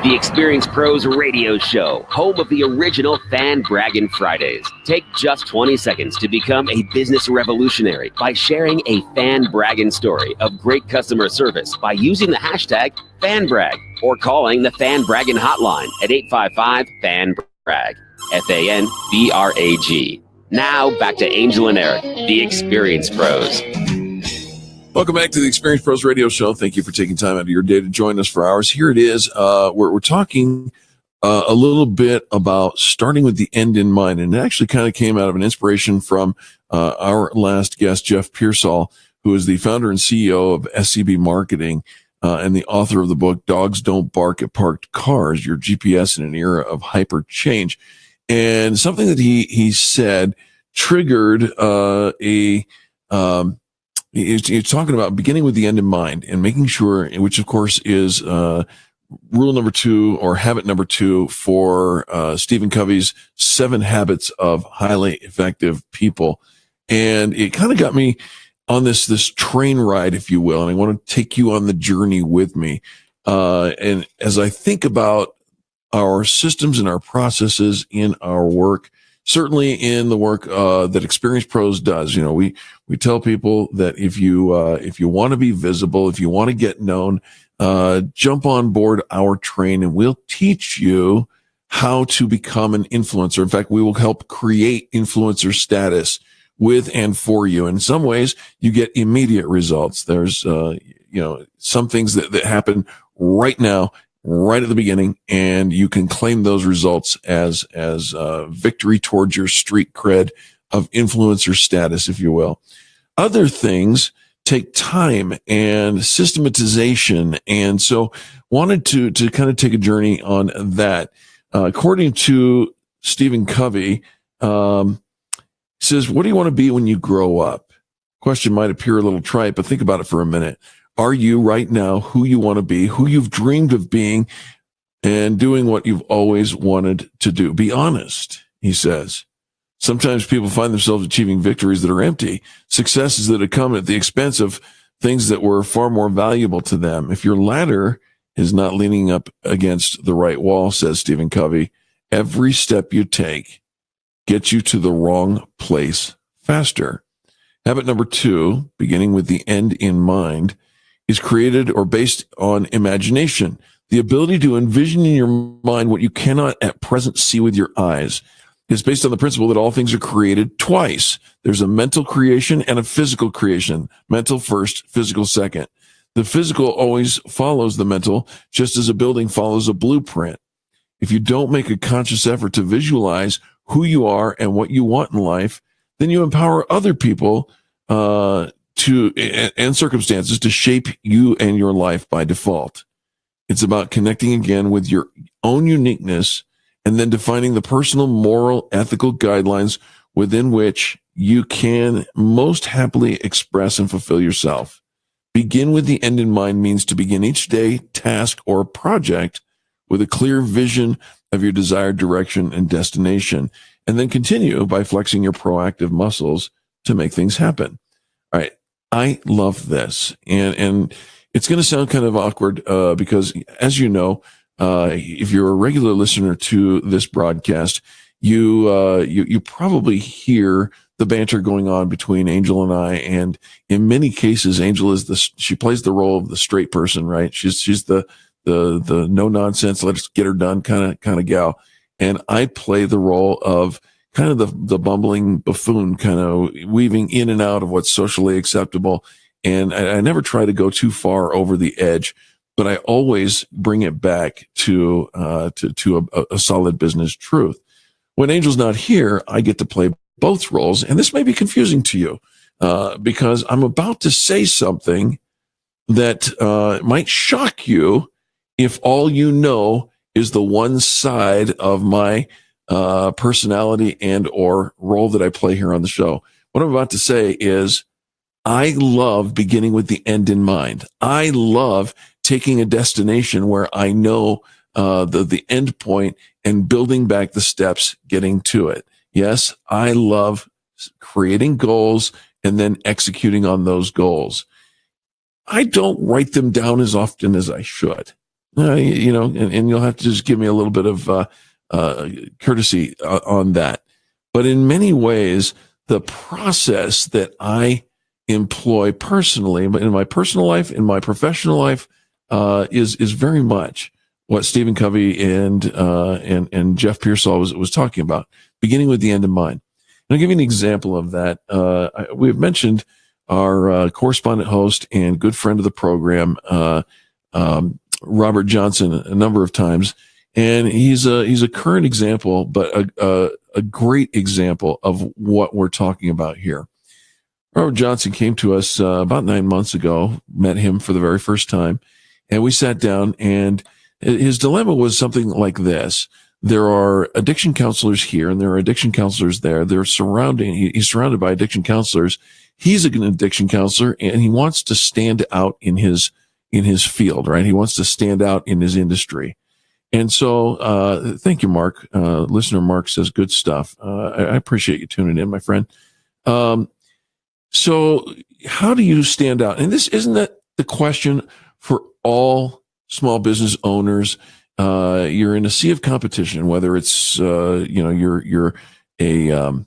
The Experience Pros Radio Show, home of the original Fan Braggin' Fridays. Take just 20 seconds to become a business revolutionary by sharing a fan bragging story of great customer service by using the hashtag FanBrag or calling the Fan Braggin' hotline at 855-FAN-BRAG, FANBRAG. Now back to Angel and Eric, the Experience Pros. Welcome back to the Experience Pros Radio Show. Thank you for taking time out of your day to join us for ours. Here it is. We're talking a little bit about starting with the end in mind. And it actually kind of came out of an inspiration from our last guest, Jeff Pearsall, who is the founder and CEO of SCB Marketing and the author of the book, Dogs Don't Bark at Parked Cars, Your GPS in an Era of Hyper Change. And something that he said triggered You're talking about beginning with the end in mind and making sure, which of course is rule number 2 or habit number 2 for Stephen Covey's 7 Habits of Highly Effective People. And it kind of got me on this train ride, if you will, and I want to take you on the journey with me. And as I think about our systems and our processes in our work, certainly in the work that Experience Pros does, we tell people that if you want to be visible, if you want to get known, jump on board our train and we'll teach you how to become an influencer. In fact, we will help create influencer status with and for you. In some ways, you get immediate results. There's some things that happen right now, right at the beginning, and you can claim those results as victory towards your street cred of influencer status, if you will. Other things take time and systematization, and so wanted to kind of take a journey on that. According to Stephen Covey, says, "What do you want to be when you grow up?" Question might appear a little trite, but think about it for a minute. Are you right now who you want to be, who you've dreamed of being, and doing what you've always wanted to do? Be honest, he says. Sometimes people find themselves achieving victories that are empty, successes that have come at the expense of things that were far more valuable to them. If your ladder is not leaning up against the right wall, says Stephen Covey, every step you take gets you to the wrong place faster. Habit number 2, beginning with the end in mind, is created or based on imagination, the ability to envision in your mind what you cannot at present see with your eyes. It's based on the principle that all things are created twice. There's a mental creation and a physical creation. Mental first, physical second. The physical always follows the mental, just as a building follows a blueprint. If you don't make a conscious effort to visualize who you are and what you want in life, then you empower other people and circumstances to shape you and your life by default. It's about connecting again with your own uniqueness and then defining the personal, moral, ethical guidelines within which you can most happily express and fulfill yourself. Begin with the end in mind means to begin each day, task, or project with a clear vision of your desired direction and destination, and then continue by flexing your proactive muscles to make things happen. All right. I love this. And it's going to sound kind of awkward, because as you know, if you're a regular listener to this broadcast, you probably hear the banter going on between Angel and I. And in many cases, Angel she plays the role of the straight person, right? She's the no nonsense, let's get her done kind of gal. And I play the role of kind of the bumbling buffoon, kind of weaving in and out of what's socially acceptable. And I never try to go too far over the edge, but I always bring it back to a solid business truth. When Angel's not here, I get to play both roles. And this may be confusing to you, because I'm about to say something that might shock you if all you know is the one side of my personality and or role that I play here on the show. What I'm about to say is, I love beginning with the end in mind. I love taking a destination where I know the end point and building back the steps getting to it. Yes, I love creating goals and then executing on those goals. I don't write them down as often as I should. and you'll have to just give me a little bit of courtesy on that. But in many ways, the process that I employ personally, in my personal life, in my professional life, is very much what Stephen Covey and Jeff Pearsall was talking about, beginning with the end in mind. And I'll give you an example of that. We've mentioned our correspondent host and good friend of the program, Robert Johnson, a number of times, and he's a current example, but a great example of what we're talking about here. Robert Johnson came to us about 9 months ago, met him for the very first time, and we sat down, and his dilemma was something like this. There are addiction counselors here, and there are addiction counselors there. He's surrounded by addiction counselors. He's an addiction counselor, and he wants to stand out in his field, right? He wants to stand out in his industry. And so, thank you, Mark. Listener Mark says good stuff. I appreciate you tuning in, my friend. So how do you stand out? And isn't that the question for all small business owners? You're in a sea of competition, whether it's, you're a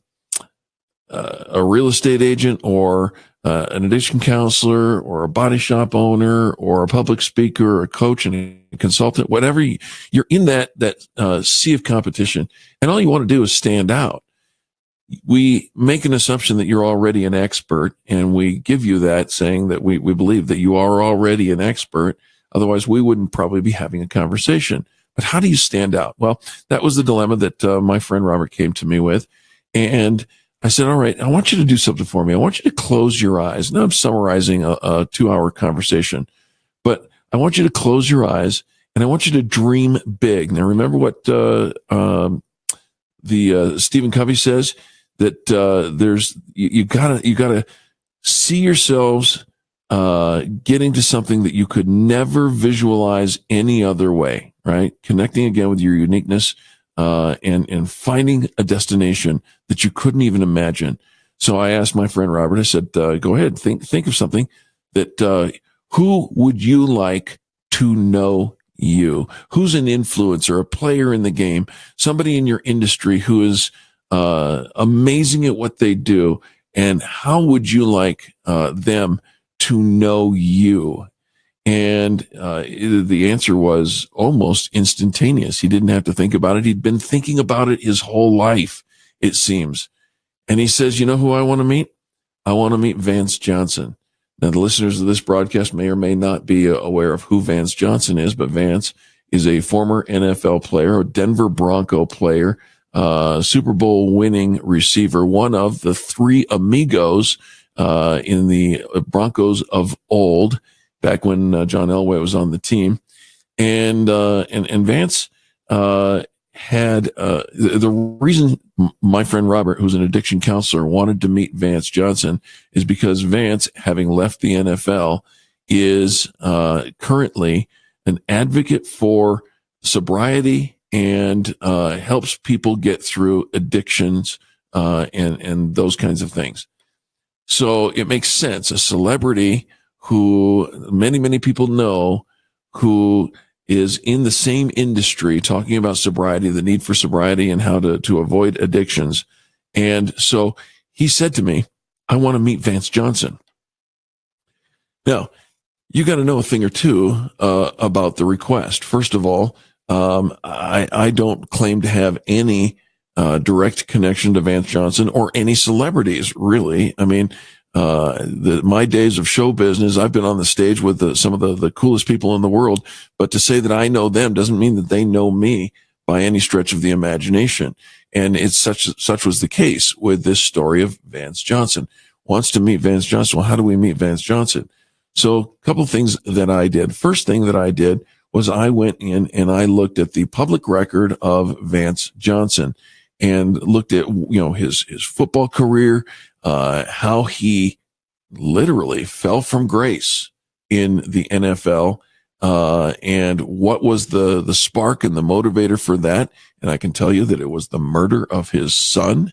real estate agent or an addiction counselor or a body shop owner or a public speaker or a coach and a consultant, whatever you're in that sea of competition, and all you want to do is stand out. We make an assumption that you're already an expert, and we give you that, saying that we believe that you are already an expert. Otherwise, we wouldn't probably be having a conversation. But how do you stand out? Well, that was the dilemma that my friend Robert came to me with. And I said, all right, I want you to do something for me. I want you to close your eyes. Now I'm summarizing a 2-hour conversation, but I want you to close your eyes and I want you to dream big. Now remember what Stephen Covey says, that you gotta see yourselves getting to something that you could never visualize any other way, right? Connecting again with your uniqueness, and finding a destination that you couldn't even imagine. So I asked my friend Robert, I said, go ahead, think of something that, who would you like to know you? Who's an influencer, a player in the game, somebody in your industry who is, amazing at what they do, and how would you like, them to know you? And the answer was almost instantaneous. He didn't have to think about it. He'd been thinking about it his whole life, it seems. And he says, you know who I want to meet? I want to meet Vance Johnson. Now, the listeners of this broadcast may or may not be aware of who Vance Johnson is, but Vance is a former NFL player, a Denver Bronco player, Super Bowl winning receiver, one of the three amigos in the Broncos of old, back when John Elway was on the team. And Vance had the reason my friend Robert, who's an addiction counselor, wanted to meet Vance Johnson is because Vance, having left the NFL, is currently an advocate for sobriety and helps people get through addictions and those kinds of things. So it makes sense. A celebrity who many people know, who is in the same industry talking about sobriety, the need for sobriety and how to avoid addictions. And so he said to me, I want to meet Vance Johnson. Now, you got to know a thing or two about the request. First of all, I don't claim to have any direct connection to Vance Johnson or any celebrities, really. I mean, my days of show business, I've been on the stage with some of the coolest people in the world, but to say that I know them doesn't mean that they know me by any stretch of the imagination. And it's such was the case with this story of Vance Johnson. Wants to meet Vance Johnson. Well, how do we meet Vance Johnson? So a couple of things that I did. First thing that I did was I went in and I looked at the public record of Vance Johnson and looked at, his football career, how he literally fell from grace in the NFL, and what was the spark and the motivator for that. And I can tell you that it was the murder of his son,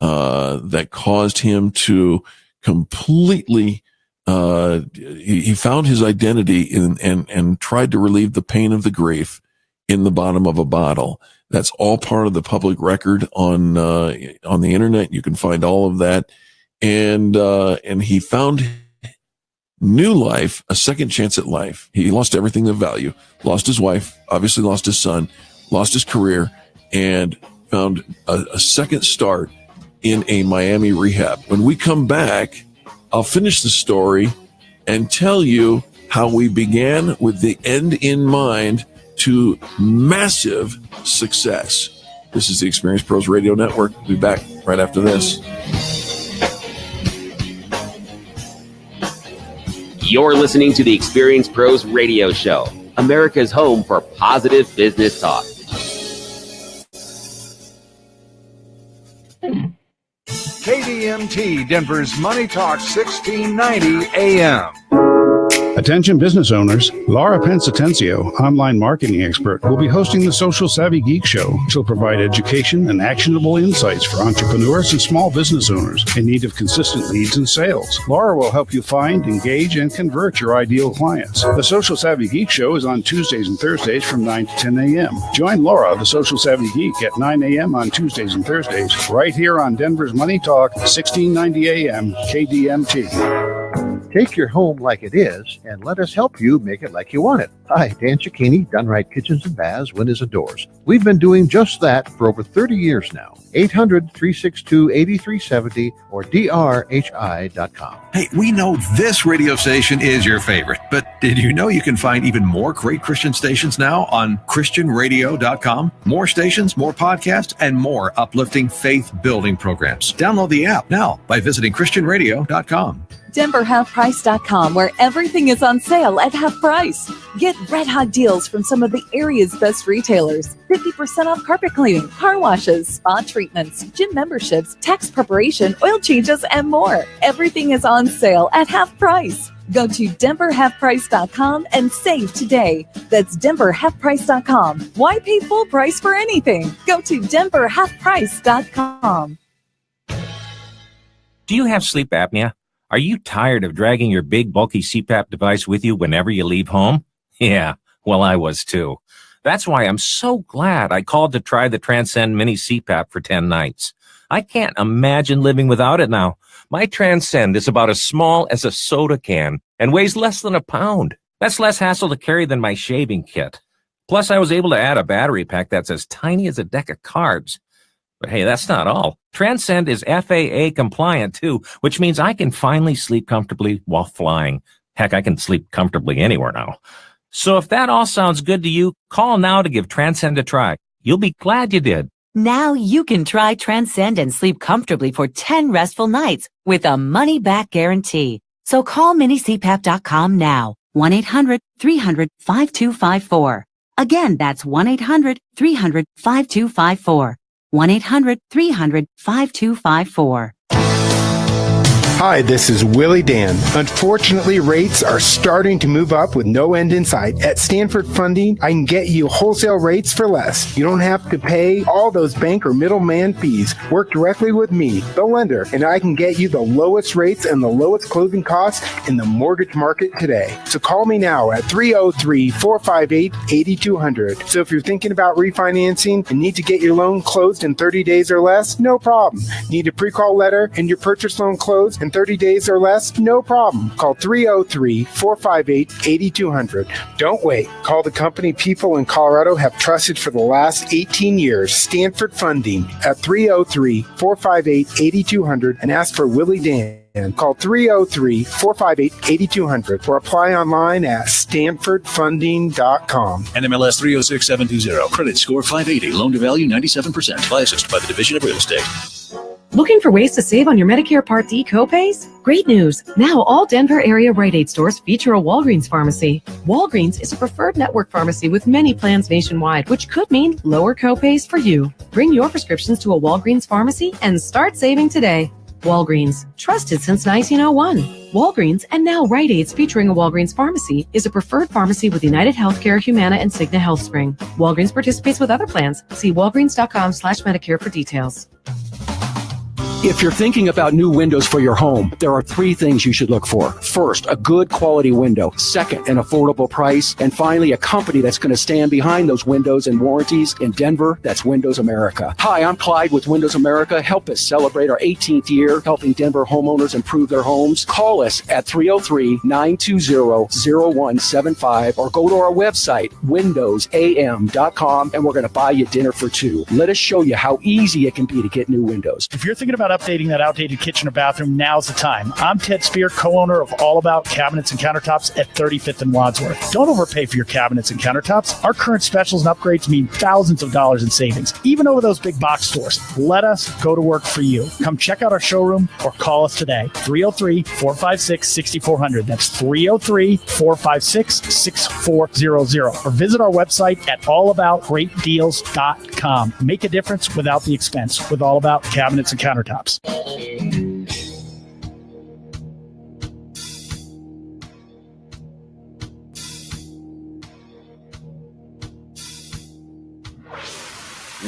that caused him to completely, he found his identity and tried to relieve the pain of the grief in the bottom of a bottle. That's all part of the public record on the internet. You can find all of that. And he found new life, a second chance at life. He lost everything of value, lost his wife, obviously lost his son, lost his career, and found a second start in a Miami rehab. When we come back, I'll finish the story and tell you how we began with the end in mind to massive success. This is the Experience Pros Radio Network. We'll be back right after this. You're listening to the Experience Pros Radio Show, America's home for positive business talk. KDMT, Denver's Money Talk 1690 AM. Attention business owners, Laura Pensatencio, online marketing expert, will be hosting the Social Savvy Geek Show. She'll provide education and actionable insights for entrepreneurs and small business owners in need of consistent leads and sales. Laura will help you find, engage, and convert your ideal clients. The Social Savvy Geek Show is on Tuesdays and Thursdays from 9 to 10 a.m. Join Laura, the Social Savvy Geek, at 9 a.m. on Tuesdays and Thursdays, right here on Denver's Money Talk, 1690 a.m. KDMT. Take your home like it is, and let us help you make it like you want it. Hi, Dan Cicchini, Done Right Kitchens and Baths, Windows and Doors. We've been doing just that for over 30 years now. 800-362-8370 or drhi.com. Hey, we know this radio station is your favorite, but did you know you can find even more great Christian stations now on christianradio.com? More stations, more podcasts, and more uplifting faith-building programs. Download the app now by visiting christianradio.com. DenverHalfPrice.com, where everything is on sale at half price. Get red hot deals from some of the area's best retailers. 50% off carpet cleaning, car washes, spa treatments, gym memberships, tax preparation, oil changes, and more. Everything is on sale at half price. Go to DenverHalfPrice.com and save today. That's DenverHalfPrice.com. Why pay full price for anything? Go to DenverHalfPrice.com. Do you have sleep apnea? Are you tired of dragging your big, bulky CPAP device with you whenever you leave home? Yeah, well, I was too. That's why I'm so glad I called to try the Transcend Mini CPAP for 10 nights. I can't imagine living without it now. My Transcend is about as small as a soda can and weighs less than a pound. That's less hassle to carry than my shaving kit. Plus, I was able to add a battery pack that's as tiny as a deck of cards. But hey, that's not all. Transcend is FAA compliant too, which means I can finally sleep comfortably while flying. Heck, I can sleep comfortably anywhere now. So if that all sounds good to you, call now to give Transcend a try. You'll be glad you did. Now you can try Transcend and sleep comfortably for 10 restful nights with a money-back guarantee. So call minicpap.com now. 1-800-300-5254. Again, that's 1-800-300-5254. 1-800-300-5254. Hi, this is Willie Dan. Unfortunately, rates are starting to move up with no end in sight. At Stanford Funding, I can get you wholesale rates for less. You don't have to pay all those bank or middleman fees. Work directly with me, the lender, and I can get you the lowest rates and the lowest closing costs in the mortgage market today. So call me now at 303-458-8200. So if you're thinking about refinancing and need to get your loan closed in 30 days or less, no problem. Need a pre-call letter and your purchase loan closed in 30 days or less? No problem. Call 303-458-8200. Don't wait. Call the company people in Colorado have trusted for the last 18 years, Stanford Funding, at 303-458-8200 and ask for Willie Dan. Call 303-458-8200 or apply online at stanfordfunding.com. NMLS 306720. Credit score 580. Loan to value 97%. Licensed by the Division of Real Estate. Looking for ways to save on your Medicare Part D copays? Great news! Now all Denver area Rite Aid stores feature a Walgreens pharmacy. Walgreens is a preferred network pharmacy with many plans nationwide, which could mean lower copays for you. Bring your prescriptions to a Walgreens pharmacy and start saving today. Walgreens, trusted since 1901. Walgreens, and now Rite Aid's featuring a Walgreens pharmacy, is a preferred pharmacy with United Healthcare, Humana, and Cigna HealthSpring. Walgreens participates with other plans. See walgreens.com/Medicare for details. If you're thinking about new windows for your home, there are 3 things you should look for. First, a good quality window. Second, an affordable price. And finally, a company that's going to stand behind those windows and warranties. In Denver, that's Windows America. Hi, I'm Clyde with Windows America. Help us celebrate our 18th year helping Denver homeowners improve their homes. Call us at 303-920-0175 or go to our website, windowsam.com, and we're going to buy you dinner for 2. Let us show you how easy it can be to get new windows. If you're thinking about updating that outdated kitchen or bathroom, now's the time. I'm Ted Spear, co-owner of All About Cabinets and Countertops at 35th and Wadsworth. Don't overpay for your cabinets and countertops. Our current specials and upgrades mean thousands of dollars in savings, even over those big box stores. Let us go to work for you. Come check out our showroom or call us today. 303-456-6400. That's 303-456-6400. Or visit our website at allaboutgreatdeals.com. Make a difference without the expense with All About Cabinets and Countertops.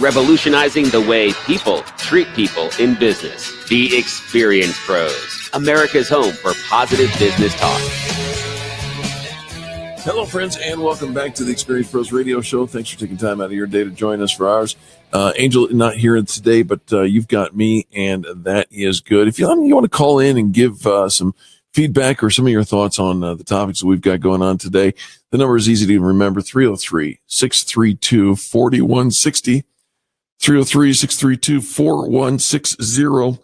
Revolutionizing the way people treat people in business. The Experience Pros, America's home for positive business talk. Hello, friends, and welcome back to the Experience Pros Radio Show. Thanks for taking time out of your day to join us for ours. Angel, not here today, but you've got me, and that is good. If you want to call in and give some feedback or some of your thoughts on the topics that we've got going on today, the number is easy to remember, 303-632-4160, 303-632-4160.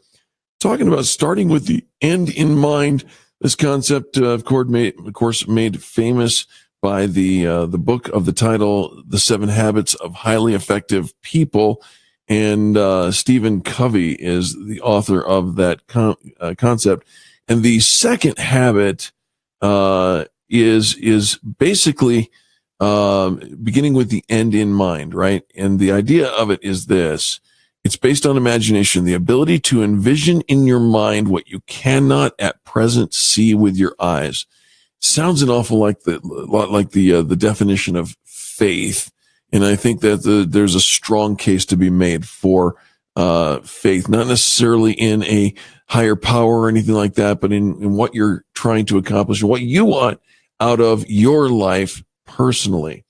Talking about starting with the end in mind. This concept, of course, made famous by the book of the title, The 7 Habits of Highly Effective People. And Stephen Covey is the author of that concept. And the second habit is basically beginning with the end in mind, right? And the idea of it is this. It's based on imagination, the ability to envision in your mind what you cannot at present see with your eyes. Sounds an awful lot like the definition of faith. And I think that there's a strong case to be made for faith, not necessarily in a higher power or anything like that, but in what you're trying to accomplish and what you want out of your life personally.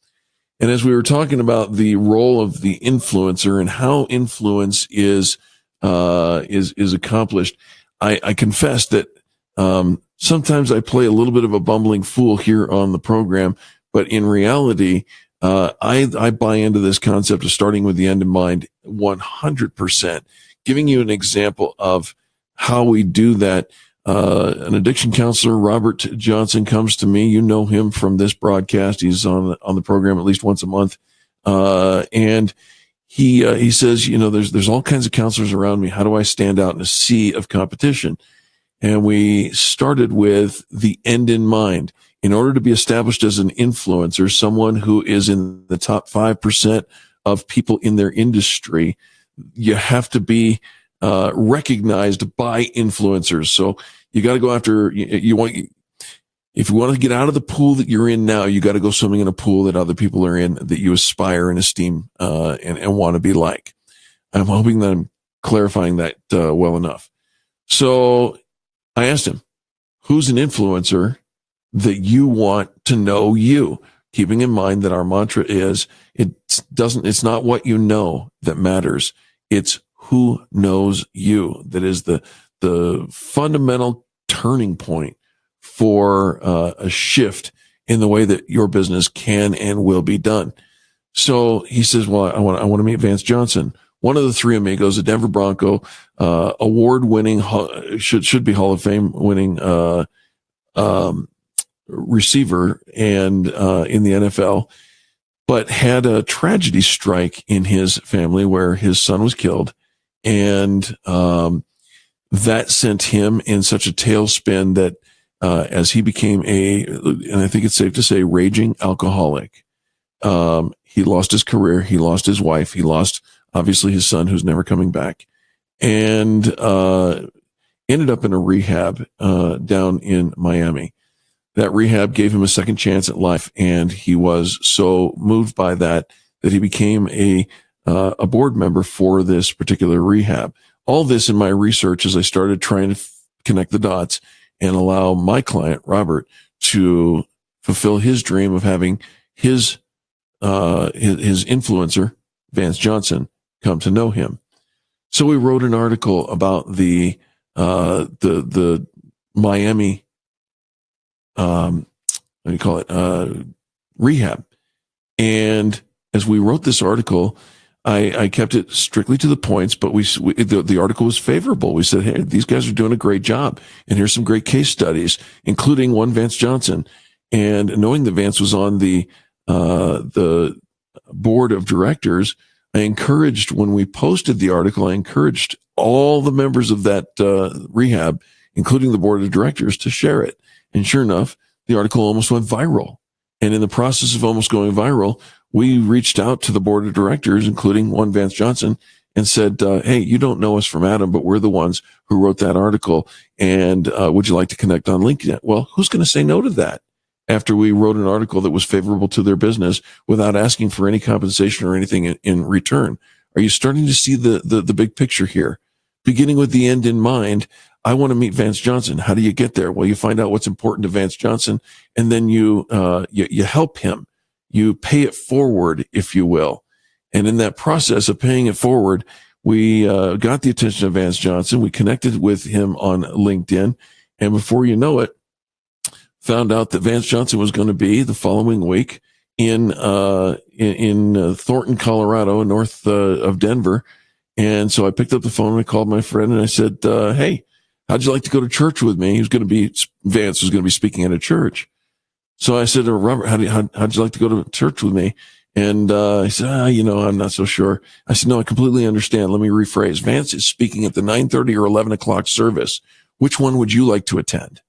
And as we were talking about the role of the influencer and how influence is accomplished, I confess that sometimes I play a little bit of a bumbling fool here on the program, but in reality, I buy into this concept of starting with the end in mind 100%. Giving you an example of how we do that. An addiction counselor, Robert Johnson, comes to me. You know him from this broadcast. He's on the program at least once a month. And he says, there's all kinds of counselors around me. How do I stand out in a sea of competition? And we started with the end in mind. In order to be established as an influencer, someone who is in the top 5% of people in their industry, you have to be recognized by influencers. So you got to go after, if you want to get out of the pool that you're in now, you got to go swimming in a pool that other people are in, that you aspire and esteem, and want to be like. I'm hoping that I'm clarifying that well enough. So I asked him, who's an influencer that you want to know you? Keeping in mind that our mantra is, it's not what you know that matters. It's who knows you. That is the fundamental turning point for a shift in the way that your business can and will be done. So he says, well, I want to meet Vance Johnson, one of the three amigos, a Denver Bronco, award-winning, should be Hall of Fame winning receiver and in the NFL, but had a tragedy strike in his family where his son was killed. And that sent him in such a tailspin that as he became and I think it's safe to say, raging alcoholic, he lost his career, he lost his wife, he lost, obviously, his son, who's never coming back, and ended up in a rehab down in Miami. That rehab gave him a second chance at life, and he was so moved by that he became a board member for this particular rehab. all this in my research as I started trying to connect the dots and allow my client, Robert, to fulfill his dream of having his influencer, Vance Johnson, come to know him. So we wrote an article about the Miami, rehab. And as we wrote this article, I kept it strictly to the points, but the article was favorable. We said, hey, these guys are doing a great job. And here's some great case studies, including one Vance Johnson. And knowing that Vance was on the board of directors, I encouraged, when we posted the article, I encouraged all the members of that rehab, including the board of directors, to share it. And sure enough, the article almost went viral. And in the process of almost going viral, we reached out to the board of directors, including one Vance Johnson, and said, hey, you don't know us from Adam, but we're the ones who wrote that article. And would you like to connect on LinkedIn? Well, who's going to say no to that after we wrote an article that was favorable to their business without asking for any compensation or anything in return? Are you starting to see the big picture here? Beginning with the end in mind, I want to meet Vance Johnson. How do you get there? Well, you find out what's important to Vance Johnson, and then you help him. You pay it forward, if you will. And in that process of paying it forward, we got the attention of Vance Johnson. We connected with him on LinkedIn, and before you know it, found out that Vance Johnson was going to be the following week in Thornton, Colorado, north of Denver. And so I picked up the phone and I called my friend and I said, hey, how'd you like to go to church with me? Vance was going to be speaking at a church. So I said to Robert, how'd you like to go to church with me? And he said, I'm not so sure. I said, no, I completely understand. Let me rephrase. Vance is speaking at the 9:30 or 11 o'clock service. Which one would you like to attend?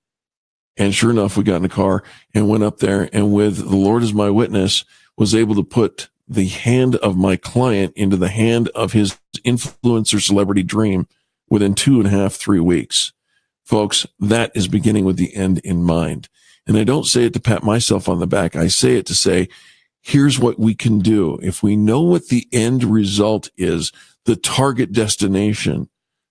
And sure enough, we got in a car and went up there, and with the Lord as my witness, was able to put the hand of my client into the hand of his influencer celebrity dream within 2.5, 3 weeks. Folks, that is beginning with the end in mind. And I don't say it to pat myself on the back. I say it to say, here's what we can do. If we know what the end result is, the target destination,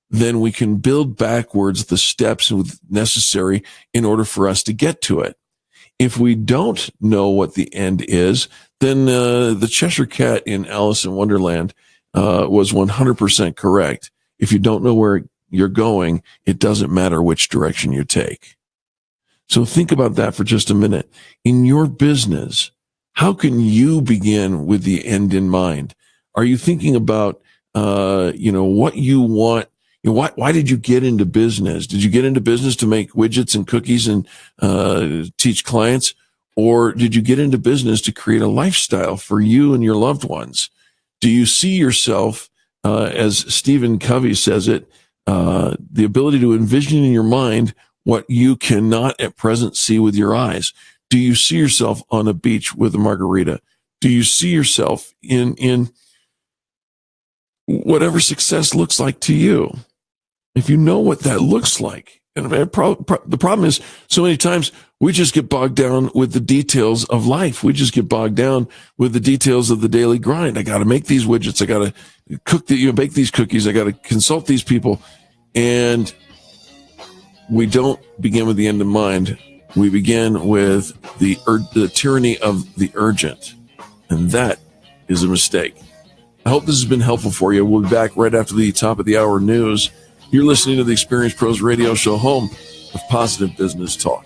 then we can build backwards the steps necessary in order for us to get to it. If we don't know what the end is, then the Cheshire Cat in Alice in Wonderland was 100% correct. If you don't know where you're going, it doesn't matter which direction you take. So think about that for just a minute. In your business, how can you begin with the end in mind? Are you thinking about, what you want? Why did you get into business? Did you get into business to make widgets and cookies and teach clients? Or did you get into business to create a lifestyle for you and your loved ones? Do you see yourself, as Stephen Covey says it, the ability to envision in your mind what you cannot at present see with your eyes? Do you see yourself on a beach with a margarita? Do you see yourself in whatever success looks like to you? If you know what that looks like, and the problem is so many times we just get bogged down with the details of life. We just get bogged down with the details of the daily grind. I got to make these widgets. I got to bake these cookies. I got to consult these people. And we don't begin with the end in mind. We begin with the tyranny of the urgent. And that is a mistake. I hope this has been helpful for you. We'll be back right after the top of the hour news. You're listening to the Experienced Pros Radio Show, home of positive business talk.